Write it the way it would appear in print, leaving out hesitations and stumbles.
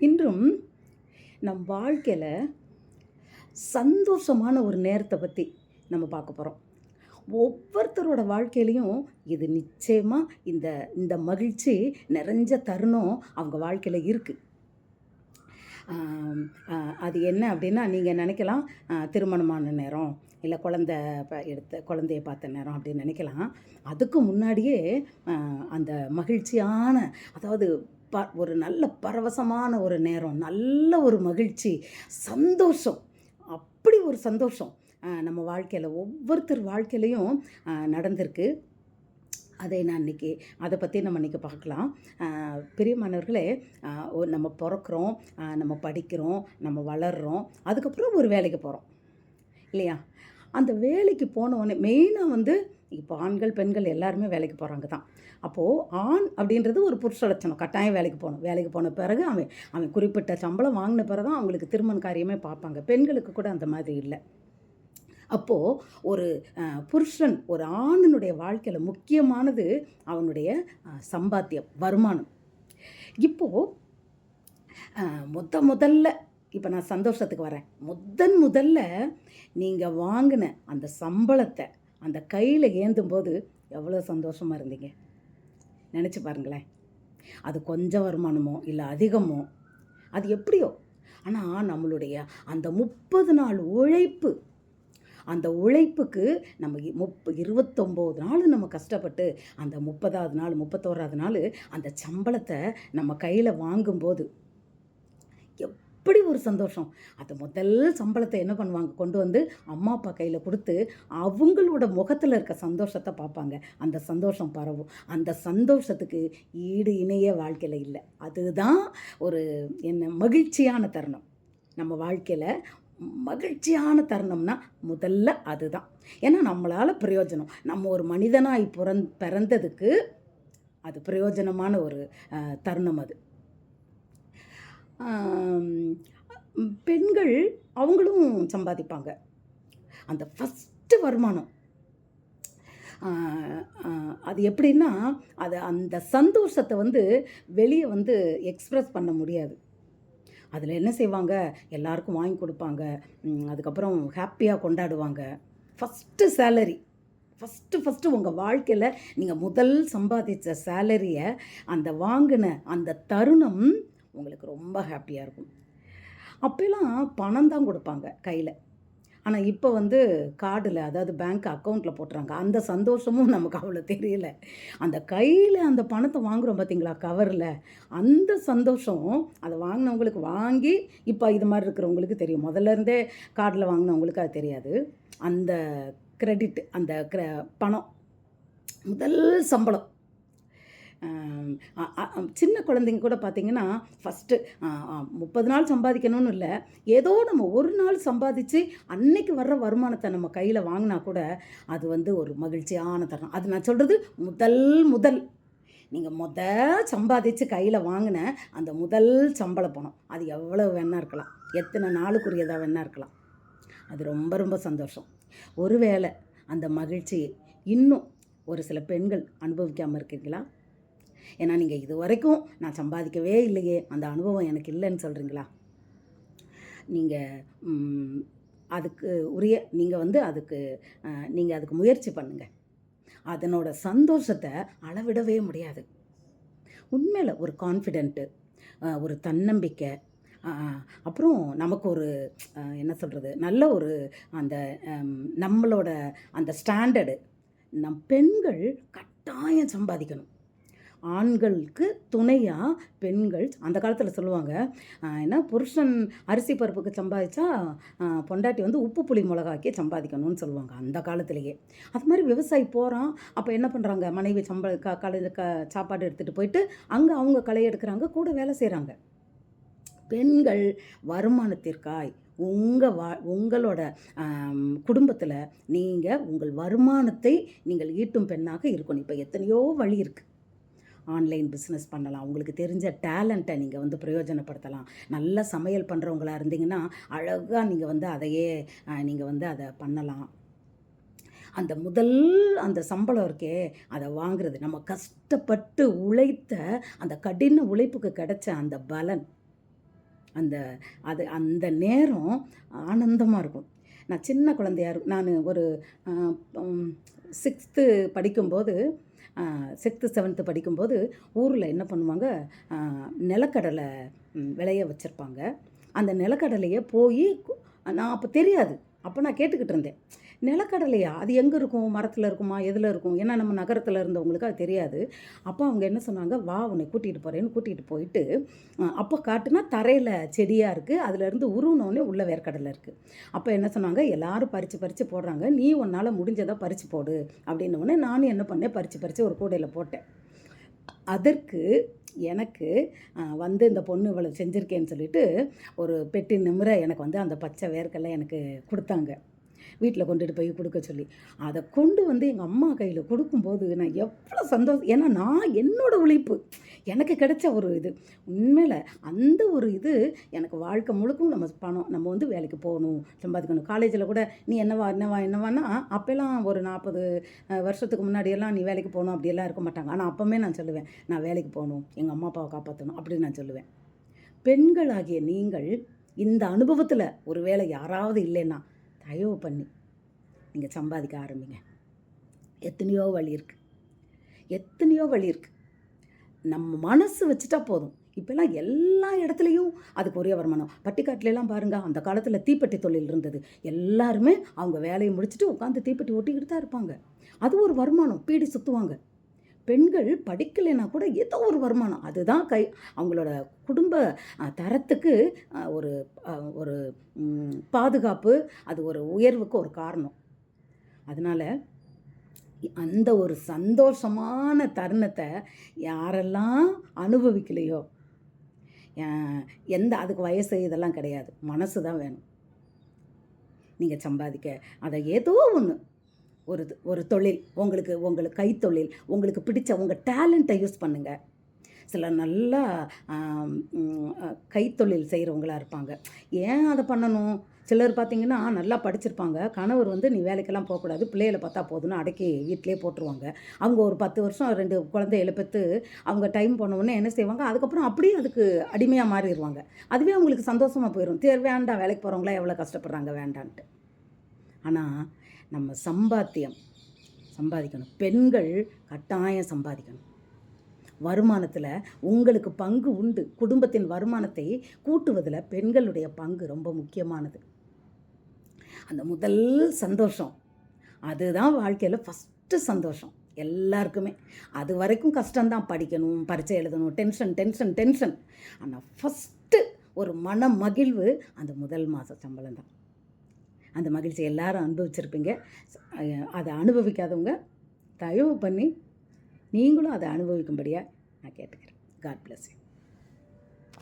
இன்றும் நம் வாழ்க்கையில் சந்தோஷமான ஒரு நேரத்தை பற்றி நம்ம பார்க்க போகிறோம். ஒவ்வொருத்தரோட வாழ்க்கையிலையும் இது நிச்சயமாக இந்த இந்த மகிழ்ச்சி நிறைஞ்ச தருணம் அவங்க வாழ்க்கையில் இருக்குது. அது என்ன அப்படின்னா, நீங்கள் நினைக்கலாம் திருமணமான நேரம், இல்லை குழந்தைய பார்த்த நேரம் அப்படின்னு நினைக்கலாம். அதுக்கு முன்னாடியே அந்த மகிழ்ச்சியான, அதாவது ஒரு நல்ல பரவசமான ஒரு நேரம், நல்ல ஒரு மகிழ்ச்சி, சந்தோஷம், அப்படி ஒரு சந்தோஷம் நம்ம வாழ்க்கையில் ஒவ்வொருத்தர் வாழ்க்கையிலையும் நடந்திருக்கு. அதை பற்றி நம்ம இன்றைக்கி பார்க்கலாம். பிரியமானவர்களே, நம்ம பிறக்கிறோம், நம்ம படிக்கிறோம், நம்ம வளர்கிறோம், அதுக்கப்புறம் ஒரு வேலைக்கு போகிறோம் இல்லையா? அந்த வேலைக்கு போனோடனே மெயினாக இப்போ ஆண்கள் பெண்கள் எல்லாருமே வேலைக்கு போகிறாங்க தான். அப்போது ஆண் அப்படின்றது ஒரு புருஷ லட்சணம், கட்டாயம் வேலைக்கு போகணும். வேலைக்கு போன பிறகு அவன் குறிப்பிட்ட சம்பளம் வாங்கின பிறகு தான் அவங்களுக்கு திருமண காரியமே பார்ப்பாங்க. பெண்களுக்கு கூட அந்த மாதிரி இல்லை. அப்போது ஒரு புருஷன், ஒரு ஆணினுடைய வாழ்க்கையில் முக்கியமானது அவனுடைய சம்பாத்தியம், வருமானம். இப்போது முதல்ல இப்போ நான் சந்தோஷத்துக்கு வரேன். முதல்ல நீங்கள் வாங்கின அந்த சம்பளத்தை அந்த கையில் ஏந்தும் போது எவ்வளோ சந்தோஷமாக இருந்தீங்க நினச்சி பாருங்களேன். அது கொஞ்சம் வருமானமோ இல்லை அதிகமோ, அது எப்படியோ, ஆனால் நம்மளுடைய அந்த 30 நாள் உழைப்பு, அந்த உழைப்புக்கு நம்ம 29 நாள் நம்ம கஷ்டப்பட்டு அந்த 30வது நாள் 31வது நாள் அந்த சம்பளத்தை நம்ம கையில் வாங்கும்போது எப்படி ஒரு சந்தோஷம். அந்த முதல் சம்பளத்தை என்ன பண்ணுவாங்க, கொண்டு வந்து அம்மா அப்பா கையில் கொடுத்து அவங்களோட முகத்தில் இருக்க சந்தோஷத்தை பார்ப்பாங்க. அந்த சந்தோஷம் பரவும். அந்த சந்தோஷத்துக்கு ஈடு இணைய வாழ்க்கையில் இல்லை. அதுதான் ஒரு மகிழ்ச்சியான தருணம். நம்ம வாழ்க்கையில் மகிழ்ச்சியான தருணம்னா முதல்ல அதுதான். ஏன்னா நம்மளால் பிரயோஜனம், நம்ம ஒரு மனிதனாய் பிறந்ததுக்கு அது பிரயோஜனமான ஒரு தருணம். அது பெண்கள் அவங்களும் சம்பாதிப்பாங்க. அந்த ஃபஸ்ட்டு வருமானம் அது எப்படின்னா, அந்த சந்தோஷத்தை வெளியே எக்ஸ்ப்ரெஸ் பண்ண முடியாது. அதில் என்ன செய்வாங்க, எல்லாருக்கும் வாங்கி கொடுப்பாங்க, அதுக்கப்புறம் ஹாப்பியாக கொண்டாடுவாங்க. ஃபஸ்ட்டு சேலரி, ஃபஸ்ட்டு உங்கள் வாழ்க்கையில் நீங்கள் முதல் சம்பாதித்த சேலரியை அந்த வாங்கின அந்த தருணம் உங்களுக்கு ரொம்ப ஹாப்பியாக இருக்கும். அப்போலாம் பணம் தான் கொடுப்பாங்க கையில். ஆனால் இப்போ கார்டில், அதாவது பேங்க் அக்கௌண்ட்டில் போட்டுறாங்க. அந்த சந்தோஷமும் நமக்கு அவ்வளோ தெரியல. அந்த கையில் அந்த பணத்தை வாங்குகிறோம் பார்த்தீங்களா, கவரில், அந்த சந்தோஷம் அதை வாங்கினவங்களுக்கு வாங்கி இப்போ இது மாதிரி இருக்கிறவங்களுக்கு தெரியும். முதல்ல இருந்தே கார்டில் வாங்கினவங்களுக்கு அது தெரியாது. அந்த கிரெடிட், அந்த பணம், முதல் சம்பளம். சின்ன குழந்தைங்க கூட பார்த்திங்கன்னா ஃபஸ்ட்டு 30 நாள் சம்பாதிக்கணும்னு இல்லை, ஏதோ நம்ம ஒரு நாள் சம்பாதிச்சு அன்னைக்கு வர்ற வருமானத்தை நம்ம கையில் வாங்கினா கூட அது ஒரு மகிழ்ச்சியான தருணம். அது நான் சொல்கிறது முதல் நீங்கள் சம்பாதிச்சு கையில் வாங்கின அந்த முதல் சம்பள பணம், அது எவ்வளோ வேணா இருக்கலாம், எத்தனை நாளுக்குரியதாக வேணா இருக்கலாம். அது ரொம்ப ரொம்ப சந்தோஷம். ஒருவேளை அந்த மகிழ்ச்சி இன்னும் ஒரு சில பெண்கள் அனுபவிக்காமல் இருக்கீங்களா? ஏன்னா நீங்கள் இது வரைக்கும் நான் சம்பாதிக்கவே இல்லையே, அந்த அனுபவம் எனக்கு இல்லைன்னு சொல்கிறீங்களா? நீங்கள் அதுக்கு உரிய நீங்கள் அதுக்கு முயற்சி பண்ணுங்கள். அதனோட சந்தோஷத்தை அளவிடவே முடியாது. உண்மையில் ஒரு கான்ஃபிடென்ட்டு, ஒரு தன்னம்பிக்கை, அப்புறம் நமக்கு ஒரு என்ன சொல்கிறது, நல்ல ஒரு அந்த நம்மளோட அந்த ஸ்டாண்டர்டு. பெண்கள் கட்டாயம் சம்பாதிக்கணும். ஆண்களுக்கு துணையாக பெண்கள், அந்த காலத்தில் சொல்லுவாங்க, ஏன்னா புருஷன் அரிசி பருப்புக்கு சம்பாதிச்சா பொண்டாட்டி உப்பு புளி மிளகாக்கே சம்பாதிக்கணும்னு சொல்லுவாங்க அந்த காலத்திலேயே. அது மாதிரி விவசாயி போகிறான், அப்போ என்ன பண்ணுறாங்க, மனைவி சாப்பாடு எடுத்துகிட்டு போயிட்டு அங்கே அவங்க களை எடுக்கிறாங்க, கூட வேலை செய்கிறாங்க. பெண்கள் வருமானத்திற்காய் உங்களோட குடும்பத்தில் நீங்கள் உங்கள் வருமானத்தை நீங்கள் ஈட்டும் பெண்ணாக இருக்கணும். இப்போ எத்தனையோ வழி இருக்குது. ஆன்லைன் பிஸ்னஸ் பண்ணலாம், உங்களுக்கு தெரிஞ்ச டேலண்ட்டை நீங்கள் பிரயோஜனப்படுத்தலாம். நல்ல சமையல் பண்ணுறவங்களா இருந்தீங்கன்னா அழகாக நீங்கள் அதையே நீங்கள் அதை பண்ணலாம். அந்த சம்பளம் இருக்கே, அதை வாங்குறது, நம்ம கஷ்டப்பட்டு உழைத்த அந்த கடின உழைப்புக்கு கிடைச்ச அந்த பலன், அந்த அந்த நேரம் ஆனந்தமாக இருக்கும். நான் சின்ன குழந்தையா நான் ஒரு 6th படிக்கும்போது 6th 7th படிக்கும்போது ஊரில் என்ன பண்ணுவாங்க, நிலக்கடலை விளைய வச்சுருப்பாங்க. அந்த நிலக்கடலையை போய் நான் அப்போ தெரியாது. அப்போ நான் கேட்டுக்கிட்டு இருந்தேன். நிலக்கடலையா? அது எங்கே இருக்கும்? மரத்தில் இருக்குமா? எதில் இருக்கும்? ஏன்னா நம்ம நகரத்தில் இருந்தவங்களுக்கு அது தெரியாது. அப்போ அவங்க என்ன சொன்னாங்க, "வா உன்னை கூட்டிகிட்டு போகிறேன்னு" கூட்டிகிட்டு போயிட்டு அப்போ காட்டுனா தரையில் செடியாக இருக்குது. அதுலேருந்து உருவினோடனே உள்ள வேர்க்கடலை இருக்குது. அப்போ என்ன சொன்னாங்க, "எல்லாரும் பறித்து பறித்து போடுறாங்க. நீ உன்னால் முடிஞ்சதை பறித்து போடு" அப்படின்னோடனே நானும் என்ன பண்ணேன், பறித்து பறித்து ஒரு கூடையில் போட்டேன். அதற்கு எனக்கு இந்த பொண்ணு இவ்வளோ செஞ்சுருக்கேன்னு சொல்லிட்டு ஒரு பெட்டி நிமிர எனக்கு அந்த பச்சை வேர்க்கடலை எனக்கு கொடுத்தாங்க. வீட்டில் கொண்டுட்டு போய் கொடுக்க சொல்லி. அதை கொண்டு எங்கள் அம்மா கையில் கொடுக்கும்போது நான் எவ்வளோ சந்தோஷம். ஏன்னா நான் என்னோடய உழைப்பு எனக்கு கிடைச்ச ஒரு இது. உண்மையில் அந்த ஒரு இது எனக்கு வாழ்க்கை முழுக்கும் நம்ம பணம் நம்ம வேலைக்கு போகணும், சம்பாதிக்கணும். காலேஜில் கூட நீ என்னவான்னா அப்போல்லாம் ஒரு 40 வருஷத்துக்கு முன்னாடியெல்லாம் நீ வேலைக்கு போகணும் அப்படியெல்லாம் இருக்க மாட்டாங்க. ஆனால் அப்போவுமே நான் சொல்லுவேன், நான் வேலைக்கு போகணும், எங்கள் அம்மா அப்பாவை காப்பாற்றணும் அப்படின்னு நான் சொல்லுவேன். பெண்களாகிய நீங்கள் இந்த அனுபவத்தில் ஒரு வேளை யாராவது இல்லைன்னா தயவு பண்ணி நீங்கள் சம்பாதிக்க ஆரம்பிங்க. எத்தனையோ வழி இருக்குது. நம்ம மனசு வச்சுட்டா போதும். இப்போல்லாம் எல்லா இடத்துலையும் அதுக்கு ஒரே வருமானம். பட்டிக்காட்டிலலாம் பாருங்கள், அந்த காலத்தில் தீப்பெட்டி தொழில் இருந்தது. எல்லாருமே அவங்க வேலையை முடிச்சுட்டு உட்காந்து தீப்பெட்டி ஒட்டிக்கிட்டு தான் இருப்பாங்க. அது ஒரு வருமானம். பீடி சுற்றுவாங்க. பெண்கள் படிக்கலைன்னா கூட ஏதோ ஒரு வருமானம். அதுதான் அவங்களோட குடும்ப தரத்துக்கு ஒரு ஒரு பாதுகாப்பு, அது ஒரு உயர்வுக்கு ஒரு காரணம். அதனால் அந்த ஒரு சந்தோஷமான தருணத்தை யாரெல்லாம் அனுபவிக்கலையோ, அதுக்கு வயசு இதெல்லாம் கிடையாது, மனசு தான் வேணும். நீங்கள் சம்பாதிக்க அதை ஏதோ ஒன்று ஒரு தொழில் உங்களுக்கு கைத்தொழில், உங்களுக்கு பிடிச்ச உங்கள் டேலண்ட்டை யூஸ் பண்ணுங்கள். சிலர் நல்லா கைத்தொழில் செய்கிறவங்களாக இருப்பாங்க. ஏன் அதை பண்ணணும்? சிலர் பார்த்திங்கன்னா நல்லா படிச்சிருப்பாங்க. கணவர் நீ வேலைக்கெல்லாம் போகக்கூடாது, பிள்ளைகளை பார்த்தா போதுன்னு அடக்கி வீட்டிலே போட்டுருவாங்க. அவங்க ஒரு 10 வருஷம் 2 குழந்தைகளை பெற்று அவங்க டைம் போனவுடனே என்ன செய்வாங்க, அதுக்கப்புறம் அப்படியே அதுக்கு அடிமையாக மாறிடுவாங்க. அதுவே அவங்களுக்கு சந்தோஷமாக போயிடும். வேண்டாம், வேலைக்கு போகிறவங்களாம் எவ்வளோ கஷ்டப்படுறாங்க வேண்டான்ட்டு. ஆனால் நம்ம சம்பாதிக்கணும். பெண்கள் கட்டாயம் சம்பாதிக்கணும். வருமானத்தில் உங்களுக்கு பங்கு உண்டு. குடும்பத்தின் வருமானத்தை கூட்டுவதில் பெண்களுடைய பங்கு ரொம்ப முக்கியமானது. அந்த முதல் சந்தோஷம் அதுதான் வாழ்க்கையில் ஃபஸ்ட்டு சந்தோஷம் எல்லாருக்குமே. அது வரைக்கும் கஷ்டம்தான், படிக்கணும், பரீட்சை எழுதணும், டென்ஷன். ஆனால் ஃபஸ்ட்டு ஒரு மன மகிழ்வு அந்த முதல் மாத சம்பளம் தான். அந்த மகிழ்ச்சி எல்லாரும் அனுபவிச்சிருப்பீங்க. அதை அனுபவிக்காதவங்க தயவு பண்ணி நீங்களும் அதை அனுபவிக்கும்படியாக நான் கேட்டுக்கிறேன். God bless you.